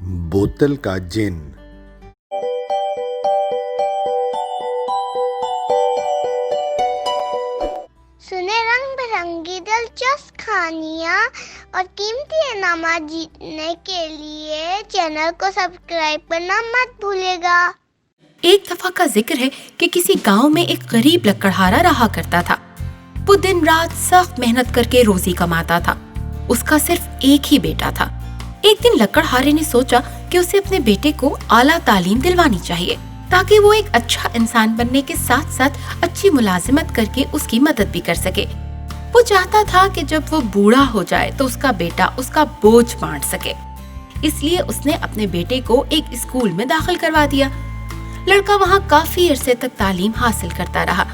बोतल का जिन। सुने रंग बिरंगी दिलचस्प कहानियाँ और कीमती इनामात जीतने के लिए चैनल को सब्सक्राइब करना मत भूलिएगा। एक दफा का जिक्र है कि किसी गांव में एक गरीब लकड़हारा रहा करता था। वो दिन रात सख्त मेहनत करके रोजी कमाता था। उसका सिर्फ एक ही बेटा था। एक दिन लकड़हारे ने सोचा कि उसे अपने बेटे को आला तालीम दिलवानी चाहिए ताकि वो एक अच्छा इंसान बनने के साथ साथ अच्छी मुलाजिमत करके उसकी मदद भी कर सके। वो चाहता था कि जब वो बूढ़ा हो जाए तो उसका बेटा उसका बोझ बांट सके। इसलिए उसने अपने बेटे को एक स्कूल में दाखिल करवा दिया। लड़का वहाँ काफी अरसे तक तालीम हासिल करता रहा,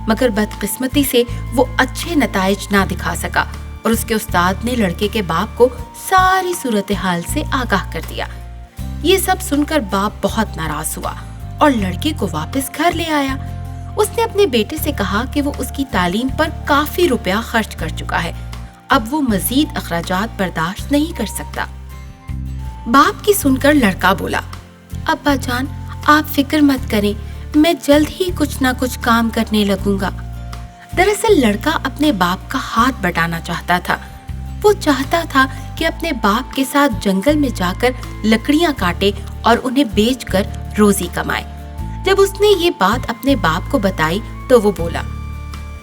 मगर बदकिस्मती से वो अच्छे नताइज ना दिखा सका और उसके उस्ताद ने लड़के के बाप को सारी सूरत हाल से आगाह कर दिया। ये सब सुनकर बाप बहुत नाराज हुआ और लड़के को वापस घर ले आया। उसने अपने बेटे से कहा कि वो उसकी तालीम पर काफी रुपया खर्च कर चुका है, अब वो मजीद अखराजात बर्दाश्त नहीं कर सकता। बाप की सुनकर लड़का बोला, अब्बा जान आप फिक्र मत करें, मैं जल्द ही कुछ ना कुछ काम करने लगूंगा। दरअसल लड़का अपने बाप का हाथ बटाना चाहता था। वो चाहता था कि अपने बाप के साथ जंगल में जाकर लकड़ियां काटे और उन्हें बेचकर रोजी कमाए। जब उसने ये बात अपने बाप को बताई तो वो बोला,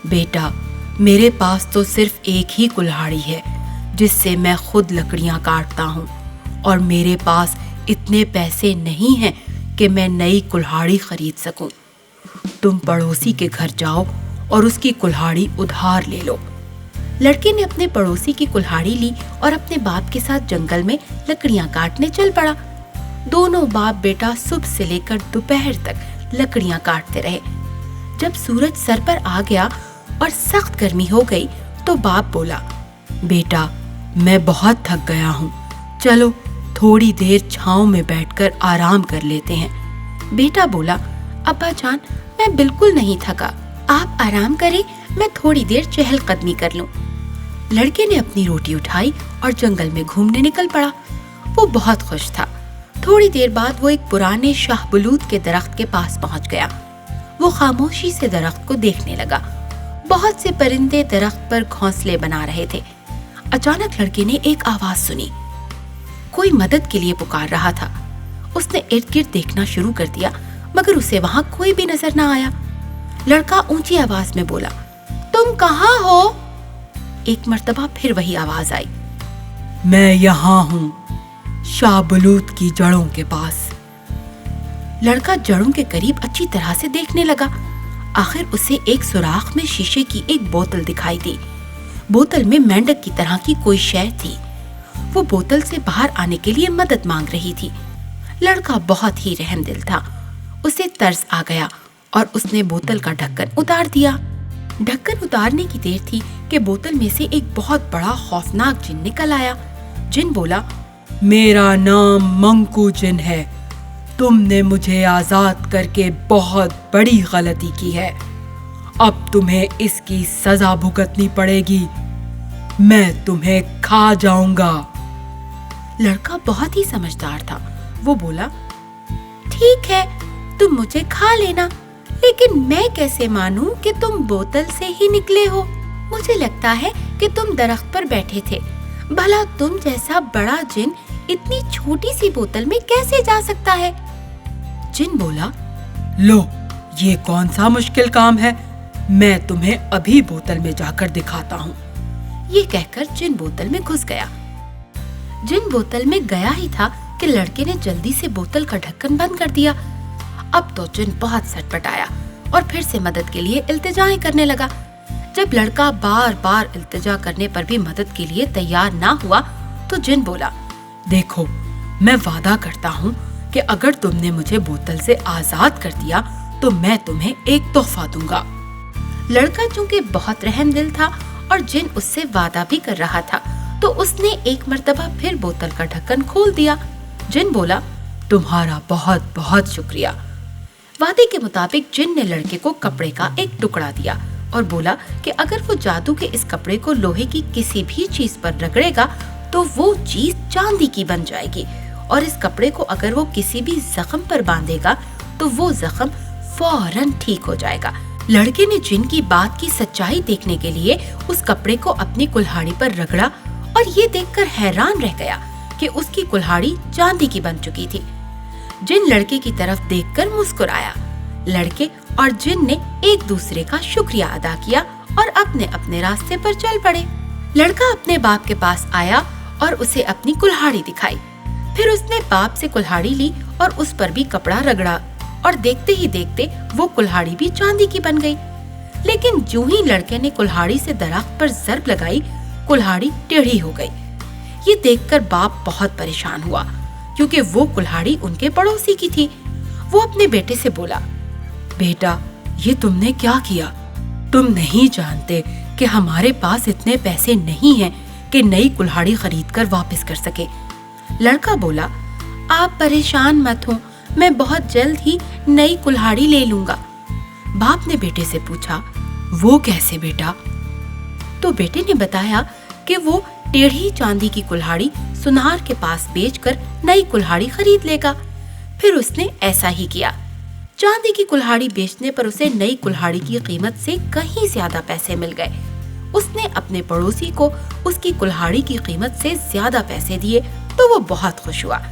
बेटा मेरे पास तो सिर्फ एक ही कुल्हाड़ी है जिससे मैं खुद लकड़ियां काटता हूँ और मेरे पास इतने पैसे नहीं हैं कि मैं नई कुल्हाड़ी खरीद सकूं। तुम पड़ोसी के घर जाओ और उसकी कुल्हाड़ी उधार ले लो। लड़के ने अपने पड़ोसी की कुल्हाड़ी ली और अपने बाप के साथ जंगल में लकड़ियां काटने चल पड़ा। दोनों बाप बेटा सुबह से लेकर दोपहर तक लकड़ियां काटते रहे। जब सूरज सर पर आ गया और सख्त गर्मी हो गई तो बाप बोला, बेटा मैं बहुत थक गया हूँ, चलो थोड़ी देर छांव में बैठकर आराम कर लेते हैं। बेटा बोला, अब्बा जान मैं बिल्कुल नहीं थका, आप आराम करें, मैं थोड़ी देर चहलकदमी कर लूं। लड़के ने अपनी रोटी उठाई और जंगल में घूमने निकल पड़ा। वो बहुत खुश था। थोड़ी देर बाद वो एक पुराने शाहबलूत के दरख्त के पास पहुंच गया। वो खामोशी से दरख्त को देखने लगा। बहुत से परिंदे दरख्त पर घोंसले बना रहे थे। अचानक लड़के ने एक आवाज सुनी। कोई मदद के लिए पुकार रहा था। उसने इर्द गिर्द देखना शुरू कर दिया, मगर उसे वहाँ कोई भी नजर ना आया। लड़का ऊंची आवाज में बोला, तुम कहाँ हो? एक मर्तबा फिर वही आवाज आई, मैं यहाँ हूँ, शाहबलूत की जड़ों के पास। लड़का जड़ों के करीब अच्छी तरह से देखने लगा। आखिर उसे एक सुराख में शीशे की एक बोतल दिखाई दी। बोतल में मेंढक की तरह की कोई शय थी। वो बोतल से बाहर आने के लिए मदद मांग रही थी। लड़का बहुत ही रहमदिल था। उसे तरस आ गया और उसने बोतल का ढक्कन उतार दिया। ढक्कन उतारने की देर थी कि बोतल में से एक बहुत बड़ा खौफनाक जिन निकल आया। जिन बोला, मेरा नाम मंकू जिन है, तुमने मुझे आजाद करके बहुत बड़ी गलती की है, अब तुम्हें इसकी सजा भुगतनी पड़ेगी, मैं तुम्हें खा जाऊंगा। लड़का बहुत ही समझदार था। वो बोला, ठीक है तुम मुझे खा लेना, लेकिन मैं कैसे मानूं कि तुम बोतल से ही निकले हो? मुझे लगता है कि तुम दरख्त पर बैठे थे। भला तुम जैसा बड़ा जिन इतनी छोटी सी बोतल में कैसे जा सकता है? जिन बोला, लो ये कौन सा मुश्किल काम है, मैं तुम्हें अभी बोतल में जाकर दिखाता हूँ। ये कहकर जिन बोतल में घुस गया। जिन बोतल में गया ही था कि लड़के ने जल्दी से बोतल का ढक्कन बंद कर दिया। अब तो जिन बहुत सटपटाया और फिर से मदद के लिए इल्तिजाएं करने लगा। जब लड़का बार बार इल्तिजा करने पर भी मदद के लिए तैयार ना हुआ तो जिन बोला, देखो मैं वादा करता हूँ कि अगर तुमने मुझे बोतल से आजाद कर दिया तो मैं तुम्हें एक तोहफा दूंगा। लड़का चूंकि बहुत रहमदिल था और जिन उससे वादा भी कर रहा था तो उसने एक मर्तबा फिर बोतल का ढक्कन खोल दिया। जिन बोला, तुम्हारा बहुत बहुत शुक्रिया। वादे के मुताबिक जिन ने लड़के को कपड़े का एक टुकड़ा दिया और बोला कि अगर वो जादू के इस कपड़े को लोहे की किसी भी चीज पर रगड़ेगा तो वो चीज चांदी की बन जाएगी और इस कपड़े को अगर वो किसी भी जख्म पर बांधेगा तो वो जख्म फौरन ठीक हो जाएगा। लड़के ने जिन की बात की सच्चाई देखने के लिए उस कपड़े को अपनी कुल्हाड़ी पर रगड़ा और ये देखकर हैरान रह गया कि उसकी कुल्हाड़ी चांदी की बन चुकी थी। जिन लड़के की तरफ देखकर मुस्कुराया। लड़के और जिन ने एक दूसरे का शुक्रिया अदा किया और अपने अपने रास्ते पर चल पड़े। लड़का अपने बाप के पास आया और उसे अपनी कुल्हाड़ी दिखाई। फिर उसने बाप से कुल्हाड़ी ली और उस पर भी कपड़ा रगड़ा और देखते ही देखते वो कुल्हाड़ी भी चांदी की बन गई। लेकिन जो ही लड़के ने कुल्हाड़ी से दरख्त पर ज़रब लगाई, कुल्हाड़ी टेढ़ी हो गई। ये देखकर बाप बहुत परेशान हुआ क्योंकि वो कुल्हाड़ी उनके पड़ोसी की थी। वो अपने बेटे से बोला, बेटा, ये तुमने क्या किया? तुम नहीं जानते कि हमारे पास इतने पैसे नहीं हैं कि नई कुल्हाड़ी खरीद कर वापस कर सके। लड़का बोला, आप परेशान मत हो, मैं बहुत जल्द ही नई कुल्हाड़ी ले लूंगा। बाप ने बेटे से पूछा, वो कैसे बेटा? तो बेटे ने बताया कि वो टेढ़ी चांदी की कुल्हाड़ी सुनार के पास बेचकर नई कुल्हाड़ी खरीद लेगा। फिर उसने ऐसा ही किया। चांदी की कुल्हाड़ी बेचने पर उसे नई कुल्हाड़ी की कीमत से कहीं ज्यादा पैसे मिल गए। उसने अपने पड़ोसी को उसकी कुल्हाड़ी की कीमत से ज्यादा पैसे दिए तो वो बहुत खुश हुआ।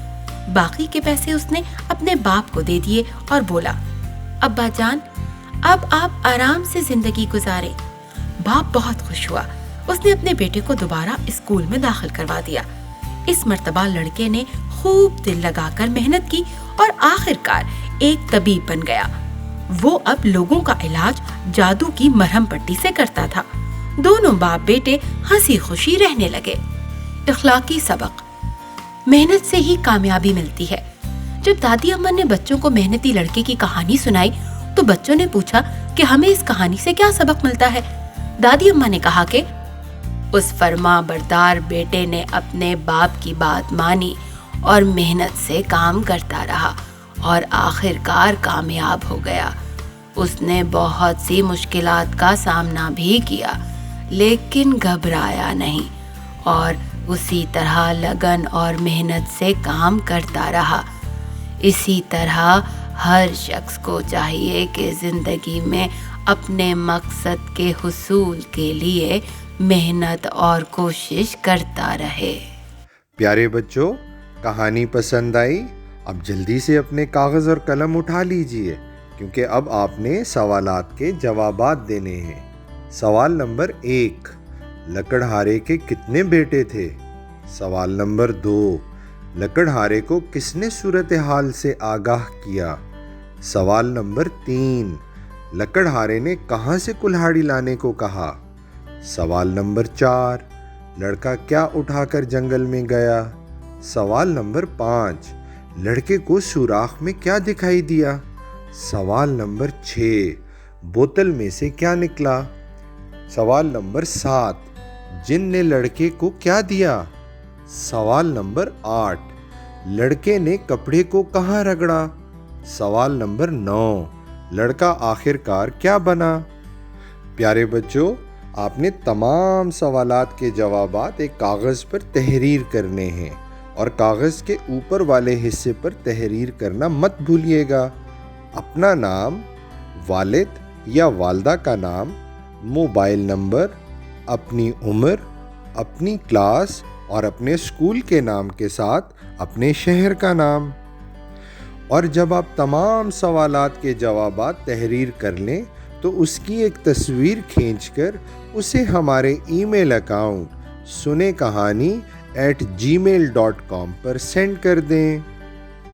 बाकी के पैसे उसने अपने बाप को दे दिए और बोला, अब्बा जान, अब आप आराम से जिंदगी गुजारे। बाप बहुत खुश हुआ। उसने अपने बेटे को दोबारा स्कूल में दाखिल करवा दिया। इस मर्तबा लड़के ने खूब दिल लगाकर मेहनत की और आखिरकार एक तबीब बन गया। वो अब लोगों का इलाज जादू की मरहम पट्टी से करता था। दोनों बाप बेटे हंसी खुशी रहने लगे। इखलाकी सबक, मेहनत से ही कामयाबी मिलती है। जब दादी अम्मा ने बच्चों को मेहनती लड़के की कहानी सुनाई तो बच्चों ने पूछा कि हमें इस कहानी से क्या सबक मिलता है। दादी अम्मा ने कहा कि उस फर्मा बरदार बेटे ने अपने बाप की बात मानी और मेहनत से काम करता रहा और आखिरकार कामयाब हो गया। उसने बहुत सी मुश्किलात का सामना भी किया लेकिन घबराया नहीं और उसी तरह लगन और मेहनत से काम करता रहा। इसी तरह हर शख्स को चाहिए कि जिंदगी में अपने मकसद के हुसूल के लिए मेहनत और कोशिश करता रहे। प्यारे बच्चों, कहानी पसंद आई? अब जल्दी से अपने कागज़ और कलम उठा लीजिए क्योंकि अब आपने सवालात के जवाबात देने हैं। सवाल नंबर 1, लकड़हारे के कितने बेटे थे? सवाल नंबर 2, लकड़हारे को किसने सूरत हाल से आगाह किया? सवाल नंबर 3, लकड़हारे ने कहाँ से कुल्हाड़ी लाने को कहा? सवाल नंबर 4, लड़का क्या उठाकर जंगल में गया? सवाल नंबर 5, लड़के को सुराख में क्या दिखाई दिया? सवाल नंबर 6, बोतल में से क्या निकला? सवाल नंबर 7, जिन ने लड़के को क्या दिया? सवाल नंबर 8, लड़के ने कपड़े को कहाँ रगड़ा? सवाल नंबर 9, लड़का आखिरकार क्या बना? प्यारे बच्चों, आपने तमाम सवालात के जवाबात एक कागज़ पर तहरीर करने हैं और कागज़ के ऊपर वाले हिस्से पर तहरीर करना मत भूलिएगा। अपना नाम, वालिद या वालदा का नाम, मोबाइल नंबर, अपनी उम्र, अपनी क्लास और अपने स्कूल के नाम के साथ अपने शहर का नाम। और जब आप तमाम सवालात के जवाबात तहरीर कर लें तो उसकी एक तस्वीर खींचकर उसे हमारे ईमेल अकाउंट sunekahani@gmail.com पर सेंड कर दें।